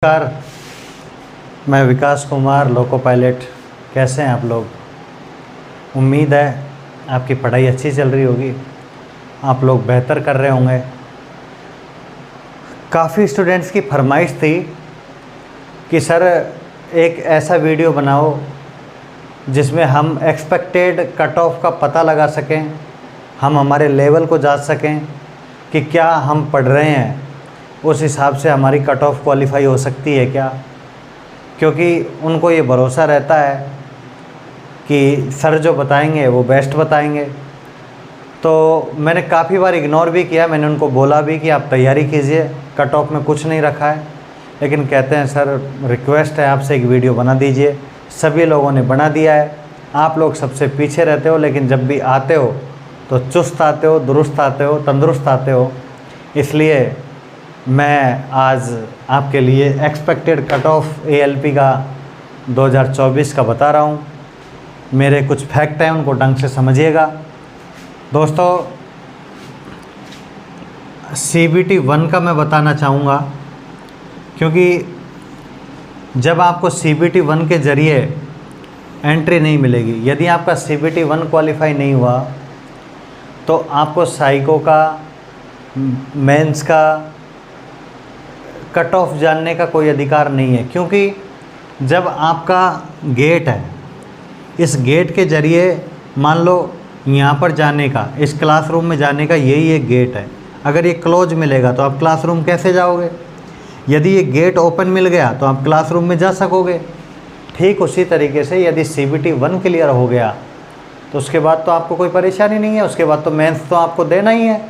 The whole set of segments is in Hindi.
नमस्कार, मैं विकास कुमार, लोको पायलट। कैसे हैं आप लोग? उम्मीद है आपकी पढ़ाई अच्छी चल रही होगी, आप लोग बेहतर कर रहे होंगे। काफ़ी स्टूडेंट्स की फरमाइश थी कि सर एक ऐसा वीडियो बनाओ जिसमें हम एक्सपेक्टेड कट ऑफ का पता लगा सकें, हम हमारे लेवल को जांच सकें कि क्या हम पढ़ रहे हैं उस हिसाब से हमारी कट ऑफ क्वालिफाई हो सकती है क्या। क्योंकि उनको ये भरोसा रहता है कि सर जो बताएंगे वो बेस्ट बताएंगे। तो मैंने काफ़ी बार इग्नोर भी किया, मैंने उनको बोला भी कि आप तैयारी कीजिए, कट ऑफ में कुछ नहीं रखा है। लेकिन कहते हैं सर रिक्वेस्ट है आपसे एक वीडियो बना दीजिए। सभी लोगों ने बना दिया है। आप लोग सबसे पीछे रहते हो, लेकिन जब भी आते हो तो चुस्त आते हो, दुरुस्त आते हो, तंदुरुस्त आते हो। इसलिए मैं आज आपके लिए एक्सपेक्टेड कट ऑफ एएलपी का 2024 का बता रहा हूँ। मेरे कुछ फैक्ट हैं, उनको ढंग से समझिएगा। दोस्तों, CBT 1 का मैं बताना चाहूँगा, क्योंकि जब आपको CBT 1 के ज़रिए एंट्री नहीं मिलेगी, यदि आपका CBT 1 क्वालिफाई नहीं हुआ तो आपको साइको का, मेंस का कट ऑफ जानने का कोई अधिकार नहीं है। क्योंकि जब आपका गेट है, इस गेट के ज़रिए मान लो यहाँ पर जाने का, इस क्लासरूम में जाने का यही एक गेट है। अगर ये क्लोज मिलेगा तो आप क्लासरूम कैसे जाओगे? यदि ये गेट ओपन मिल गया तो आप क्लासरूम में जा सकोगे। ठीक उसी तरीके से यदि CBT 1 क्लियर हो गया तो उसके बाद तो आपको कोई परेशानी नहीं है। उसके बाद तो मेंस तो आपको देना ही है,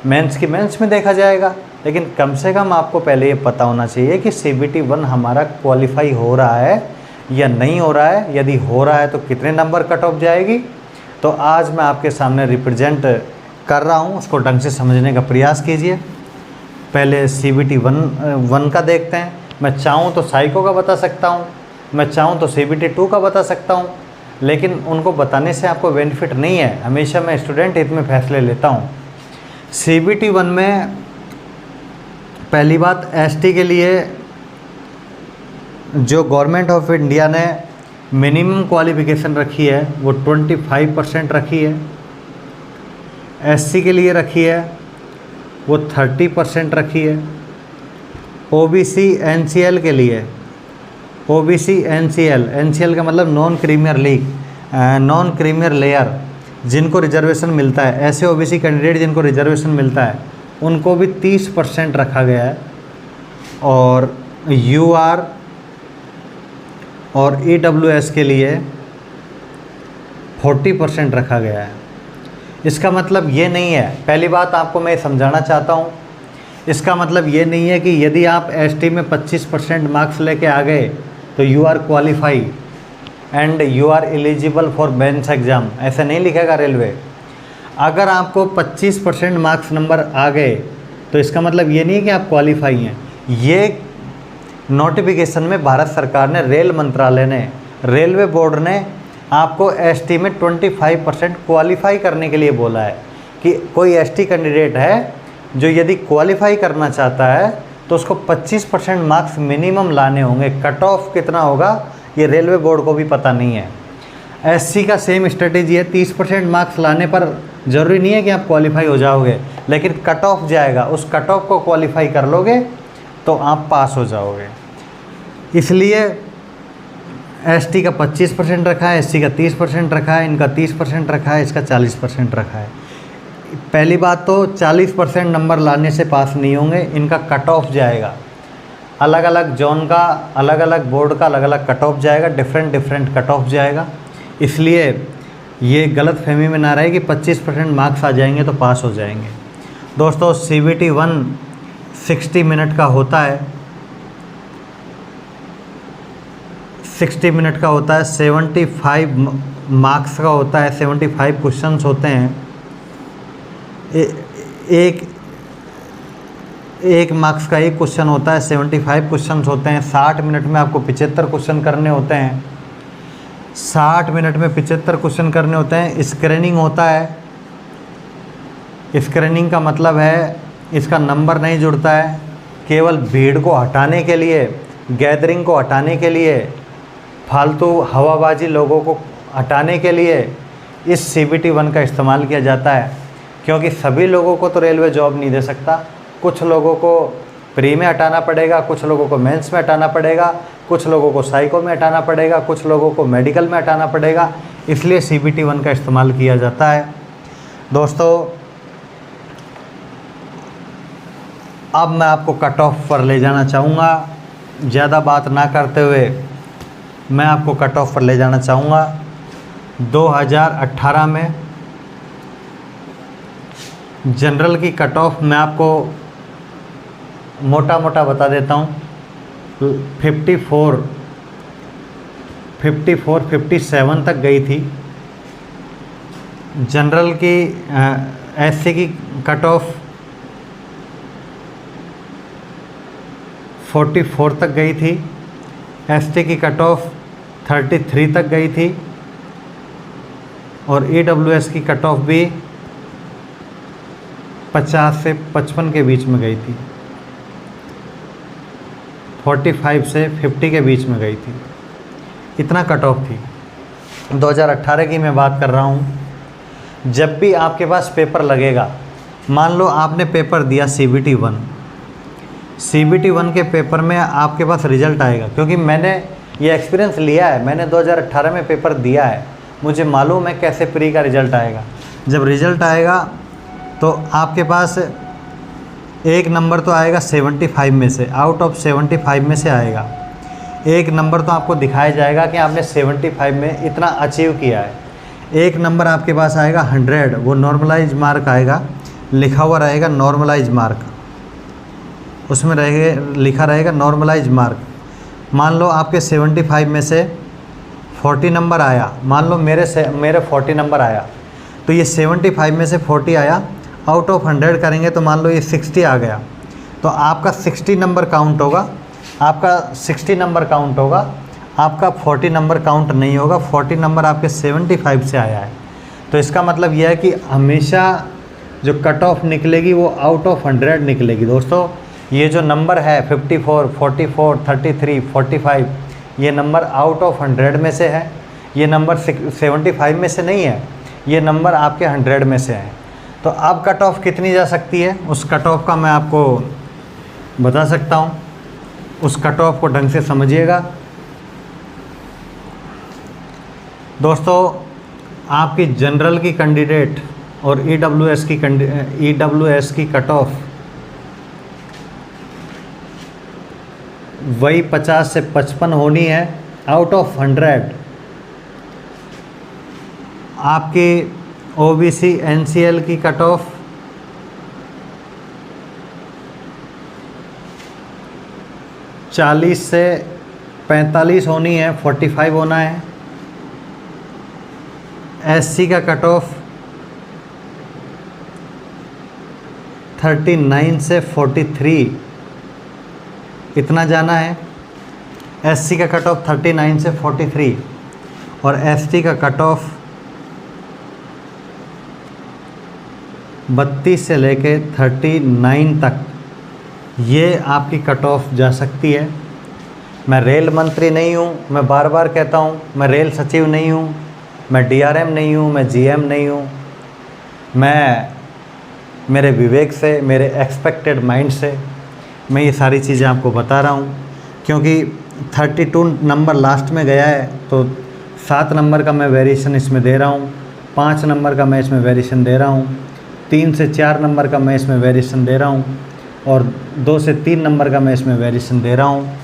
मेंस की मेंस में देखा जाएगा। लेकिन कम से कम आपको पहले ये पता होना चाहिए कि CBT 1 हमारा क्वालिफाई हो रहा है या नहीं हो रहा है। यदि हो रहा है तो कितने नंबर कट ऑफ जाएगी। तो आज मैं आपके सामने रिप्रेजेंट कर रहा हूँ, उसको ढंग से समझने का प्रयास कीजिए। पहले CBT 1 का देखते हैं। मैं चाहूँ तो साइको का बता सकता हूँ, मैं चाहूँ तो CBT 2 का बता सकता हूँ, लेकिन उनको बताने से आपको बेनिफिट नहीं है। हमेशा मैं स्टूडेंट हित में फैसले लेता हूँ। CBT 1 में पहली बात, ST के लिए जो गवर्नमेंट ऑफ इंडिया ने मिनिमम क्वालिफिकेशन रखी है वो 25% रखी है। SC के लिए रखी है वो 30% रखी है। OBC NCL के लिए, OBC NCL का मतलब नॉन क्रीमियर लेयर, जिनको रिजर्वेशन मिलता है, ऐसे OBC कैंडिडेट जिनको रिजर्वेशन मिलता है, उनको भी 30% रखा गया है। और UR और EWS के लिए 40% रखा गया है। इसका मतलब ये नहीं है, पहली बात आपको मैं समझाना चाहता हूँ, इसका मतलब ये नहीं है कि यदि आप ST में 25% मार्क्स लेके आ गए तो you are qualify and you are eligible for mains exam, ऐसा नहीं लिखेगा रेलवे। अगर आपको 25% मार्क्स नंबर आ गए तो इसका मतलब ये नहीं है कि आप क्वालिफाई हैं। ये नोटिफिकेशन में भारत सरकार ने, रेल मंत्रालय ने, रेलवे बोर्ड ने आपको ST में 25% क्वालिफाई करने के लिए बोला है कि कोई ST कैंडिडेट है जो यदि क्वालिफाई करना चाहता है तो उसको 25% मार्क्स मिनिमम लाने होंगे। कट ऑफ कितना होगा ये रेलवे बोर्ड को भी पता नहीं है। SC का सेम स्ट्रेटेजी है, 30% मार्क्स लाने पर ज़रूरी नहीं है कि आप क्वालिफाई हो जाओगे, लेकिन कट ऑफ जाएगा, उस कट ऑफ को क्वालिफाई कर लोगे तो आप पास हो जाओगे। इसलिए ST का 25% रखा है, SC का 30% रखा है, इनका 30% रखा है, इसका 40% रखा है। पहली बात तो 40% नंबर लाने से पास नहीं होंगे, इनका कट ऑफ जाएगा। अलग अलग जोन का, अलग अलग बोर्ड का अलग अलग कट ऑफ जाएगा, डिफरेंट कट ऑफ जाएगा। इसलिए ये गलत फहमी में ना रहे कि 25% मार्क्स आ जाएंगे तो पास हो जाएंगे। दोस्तों, CBT 1 60 मिनट का होता है, 60 मिनट का होता है, 75 मार्क्स का होता है, 75 क्वेश्चंस होते हैं। एक मार्क्स का एक क्वेश्चन होता है, 75 क्वेश्चंस होते हैं। 60 मिनट में आपको 75 क्वेश्चन करने होते हैं। 60 मिनट में 75 क्वेश्चन करने होते हैं। स्क्रीनिंग होता है, स्क्रीनिंग का मतलब है इसका नंबर नहीं जुड़ता है, केवल भीड़ को हटाने के लिए, गैदरिंग को हटाने के लिए, फालतू हवाबाजी लोगों को हटाने के लिए इस CBT 1 का इस्तेमाल किया जाता है। क्योंकि सभी लोगों को तो रेलवे जॉब नहीं दे सकता, कुछ लोगों को प्री में हटाना पड़ेगा, कुछ लोगों को मेंस में हटाना पड़ेगा, कुछ लोगों को साइको में हटाना पड़ेगा, कुछ लोगों को मेडिकल में हटाना पड़ेगा, इसलिए CBT 1 का इस्तेमाल किया जाता है। दोस्तों अब मैं आपको कट ऑफ पर ले जाना चाहूँगा, ज़्यादा बात ना करते हुए मैं आपको कट ऑफ पर ले जाना चाहूँगा। 2018 में जनरल की कट ऑफ मैं आपको मोटा मोटा बता देता हूँ। 54, 57 तक गई थी। जनरल की SC की कट ऑफ 44 तक गई थी। ST की कट ऑफ 33 तक गई थी और EWS की कट ऑफ भी 50 से 55 के बीच में गई थी, 45 से 50 के बीच में गई थी, इतना कट ऑफ थी। 2018 की मैं बात कर रहा हूँ। जब भी आपके पास पेपर लगेगा, मान लो आपने पेपर दिया CBT 1, CBT 1 के पेपर में आपके पास रिज़ल्ट आएगा, क्योंकि मैंने ये एक्सपीरियंस लिया है, मैंने 2018 में पेपर दिया है, मुझे मालूम है कैसे प्री का रिज़ल्ट आएगा। जब रिज़ल्ट आएगा तो आपके पास एक नंबर तो आएगा 75 में से, आउट ऑफ 75 में से आएगा एक नंबर, तो आपको दिखाया जाएगा कि आपने 75 में इतना अचीव किया है। एक नंबर आपके पास आएगा 100, वो नॉर्मलाइज मार्क आएगा, लिखा हुआ रहेगा नॉर्मलाइज मार्क, उसमें लिखा रहेगा नॉर्मलाइज मार्क। मान लो आपके 75 में से 40 नंबर आया, मान लो मेरे 40 नंबर आया, तो ये 75 में से 40 आया, आउट ऑफ 100 करेंगे तो मान लो ये 60 आ गया, तो आपका 60 नंबर काउंट होगा, आपका 60 नंबर काउंट होगा, आपका 40 नंबर काउंट नहीं होगा। 40 नंबर आपके 75 से आया है, तो इसका मतलब यह है कि हमेशा जो कट ऑफ निकलेगी वो आउट ऑफ 100 निकलेगी। दोस्तों ये जो नंबर है 54, 44, 33, 45, ये नंबर आउट ऑफ 100 में से है, ये नंबर 75 में से नहीं है, ये नंबर आपके 100 में से है। तो अब कट ऑफ कितनी जा सकती है, उस कट ऑफ का मैं आपको बता सकता हूँ, उस कट ऑफ को ढंग से समझिएगा। दोस्तों आपकी जनरल की कैंडिडेट और EWS की कट ऑफ वही 50 से 55 होनी है, आउट ऑफ 100। आपकी OBC NCL की कट ऑफ 40 से 45 होनी है, 45 होना है। SC का कट ऑफ 39 से 43 इतना जाना है। SC का कट ऑफ 39 से 43 और ST का कट ऑफ 32 से लेके 39 तक, ये आपकी कट ऑफ जा सकती है। मैं रेल मंत्री नहीं हूँ, मैं बार बार कहता हूँ, मैं रेल सचिव नहीं हूँ, मैं DRM नहीं हूँ, मैं GM नहीं हूँ। मैं मेरे विवेक से, मेरे एक्सपेक्टेड माइंड से मैं ये सारी चीज़ें आपको बता रहा हूँ, क्योंकि 32 नंबर लास्ट में गया है, तो 7 नंबर का मैं वेरिएशन इसमें दे रहा हूँ, 5 नंबर का मैं इसमें वेरिएशन दे रहा हूँ, 3 से 4 नंबर का मैं इसमें वेरिएशन दे रहा हूँ और 2 से 3 नंबर का मैं इसमें वेरिएशन दे रहा हूँ।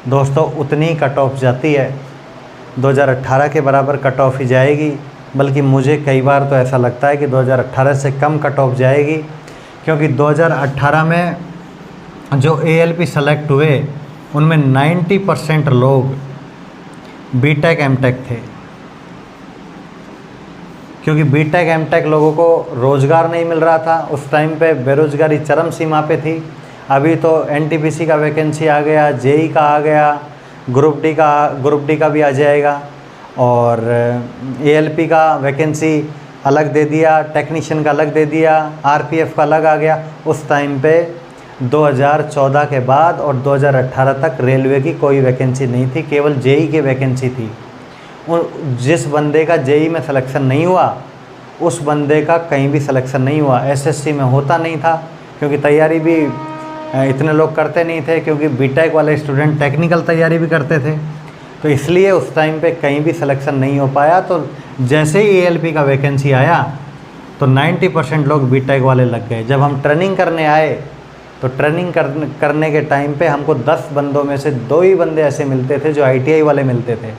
दोस्तों उतनी कट ऑफ जाती है, 2018 के बराबर कट ऑफ ही जाएगी, बल्कि मुझे कई बार तो ऐसा लगता है कि 2018 से कम कट ऑफ जाएगी, क्योंकि 2018 में जो ALP सेलेक्ट हुए उनमें 90% लोग BTech MTech थे, क्योंकि BTech MTech लोगों को रोज़गार नहीं मिल रहा था। उस टाइम पे बेरोज़गारी चरम सीमा पे थी। अभी तो NTPC का वैकेंसी आ गया, JEE का आ गया, ग्रुप डी का भी आ जाएगा और ALP का वैकेंसी अलग दे दिया, टेक्नीशियन का अलग दे दिया, RPF का अलग आ गया। उस टाइम पे 2014 के बाद और 2018 तक रेलवे की कोई वैकेंसी नहीं थी, केवल जेई की वैकेंसी थी। जिस बंदे का जेई में सिलेक्शन नहीं हुआ उस बंदे का कहीं भी सिलेक्शन नहीं हुआ। एसएससी में होता नहीं था क्योंकि तैयारी भी इतने लोग करते नहीं थे, क्योंकि बीटेक वाले स्टूडेंट टेक्निकल तैयारी भी करते थे, तो इसलिए उस टाइम पे कहीं भी सिलेक्शन नहीं हो पाया। तो जैसे ही एएलपी का वैकेंसी आया तो 90% लोग बीटेक वाले लग गए। जब हम ट्रेनिंग करने आए तो ट्रेनिंग करने के टाइम पे हमको 10 बंदों में से 2 ही बंदे ऐसे मिलते थे जो आईटीआई वाले मिलते थे,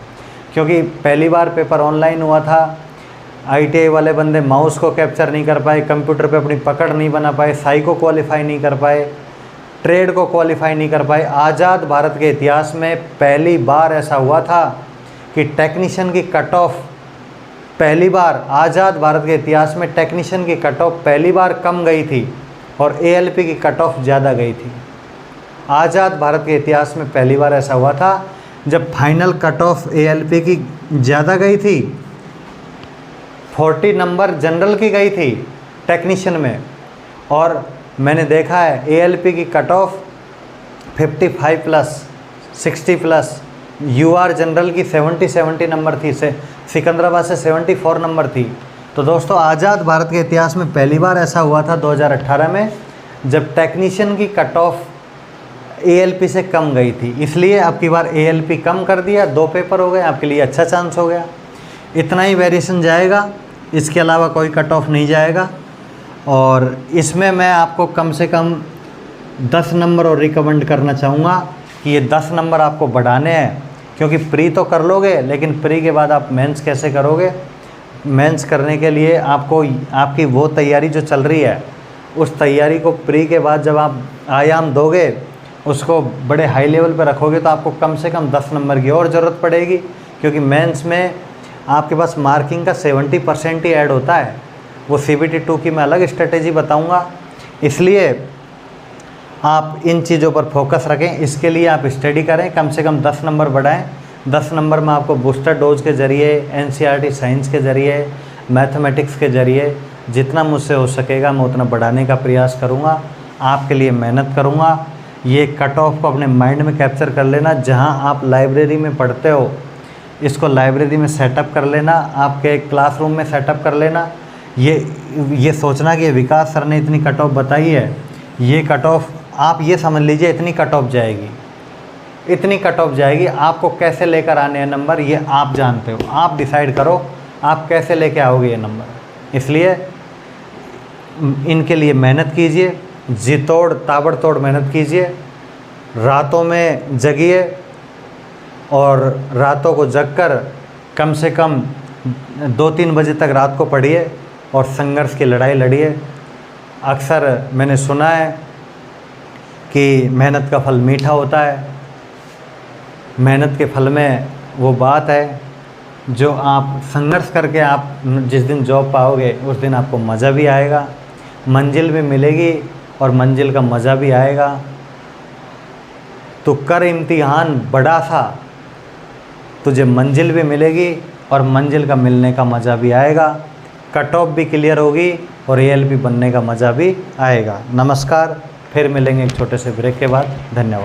क्योंकि पहली बार पेपर ऑनलाइन हुआ था। आईटीआई वाले बंदे माउस को कैप्चर नहीं कर पाए, कंप्यूटर पे अपनी पकड़ नहीं बना पाए, साई को क्वालिफाई नहीं कर पाए, ट्रेड को क्वालिफाई नहीं कर पाए। आज़ाद भारत के इतिहास में पहली बार ऐसा हुआ था कि टेक्नीशियन की कट ऑफ पहली बार, आज़ाद भारत के इतिहास में टेक्नीशियन की कट ऑफ पहली बार कम गई थी और एएलपी की कट ऑफ ज़्यादा गई थी। आज़ाद भारत के इतिहास में पहली बार ऐसा हुआ था जब फाइनल कट ऑफ एएलपी की ज़्यादा गई थी, 40 नंबर जनरल की गई थी टेक्नीशियन में, और मैंने देखा है एएलपी की cut off 55 plus 60 plus, UR general की 70 नंबर थी, से सिकंदराबाद से 74 नंबर थी। तो दोस्तों आज़ाद भारत के इतिहास में पहली बार ऐसा हुआ था 2018 में जब टेक्नीशियन की कट ऑफ एएलपी से कम गई थी। इसलिए अब की बार एएलपी कम कर दिया, 2 पेपर हो गए, आपके लिए अच्छा चांस हो गया। इतना ही वेरिएशन जाएगा, इसके अलावा कोई कट ऑफ नहीं जाएगा। और इसमें मैं आपको कम से कम 10 नंबर और रिकमेंड करना चाहूँगा कि ये 10 नंबर आपको बढ़ाने हैं, क्योंकि प्री तो कर लोगे लेकिन प्री के बाद आप मेंस कैसे करोगे। मेंस करने के लिए आपको आपकी वो तैयारी जो चल रही है उस तैयारी को प्री के बाद जब आप आयाम दोगे, उसको बड़े हाई लेवल पर रखोगे, तो आपको कम से कम 10 नंबर की और ज़रूरत पड़ेगी, क्योंकि मेंस में आपके पास मार्किंग का 70% ही ऐड होता है। वो CBT 2 की मैं अलग स्ट्रेटेजी बताऊंगा, इसलिए आप इन चीज़ों पर फोकस रखें। इसके लिए आप स्टडी करें, कम से कम 10 नंबर बढ़ाएं। 10 नंबर में आपको बूस्टर डोज के ज़रिए, NCERT साइंस के ज़रिए, मैथमेटिक्स के ज़रिए जितना मुझसे हो सकेगा मैं उतना बढ़ाने का प्रयास करूँगा, आपके लिए मेहनत करूँगा। ये कट ऑफ को अपने माइंड में कैप्चर कर लेना। जहाँ आप लाइब्रेरी में पढ़ते हो इसको लाइब्रेरी में सेटअप कर लेना, आपके क्लासरूम में सेटअप कर लेना। ये सोचना कि विकास सर ने इतनी कट ऑफ बताई है, ये कट ऑफ आप ये समझ लीजिए इतनी कट ऑफ जाएगी, इतनी कट ऑफ जाएगी। आपको कैसे लेकर आने हैं नंबर ये आप जानते हो, आप डिसाइड करो आप कैसे लेके आओगे ये नंबर। इसलिए इनके लिए मेहनत कीजिए, जी तोड़ ताबड़तोड़ मेहनत कीजिए, रातों में जगिए और रातों को जगकर कम से कम 2-3 बजे तक रात को पढ़िए और संघर्ष की लड़ाई लड़िए। अक्सर मैंने सुना है कि मेहनत का फल मीठा होता है। मेहनत के फल में वो बात है जो आप संघर्ष करके आप जिस दिन जॉब पाओगे उस दिन आपको मज़ा भी आएगा, मंजिल भी मिलेगी और मंजिल का मज़ा भी आएगा। तो कर इम्तिहान बड़ा सा, तुझे मंजिल भी मिलेगी और मंजिल का मिलने का मज़ा भी आएगा, कट ऑफ भी क्लियर होगी और एएलपी बनने का मज़ा भी आएगा। नमस्कार, फिर मिलेंगे एक छोटे से ब्रेक के बाद। धन्यवाद।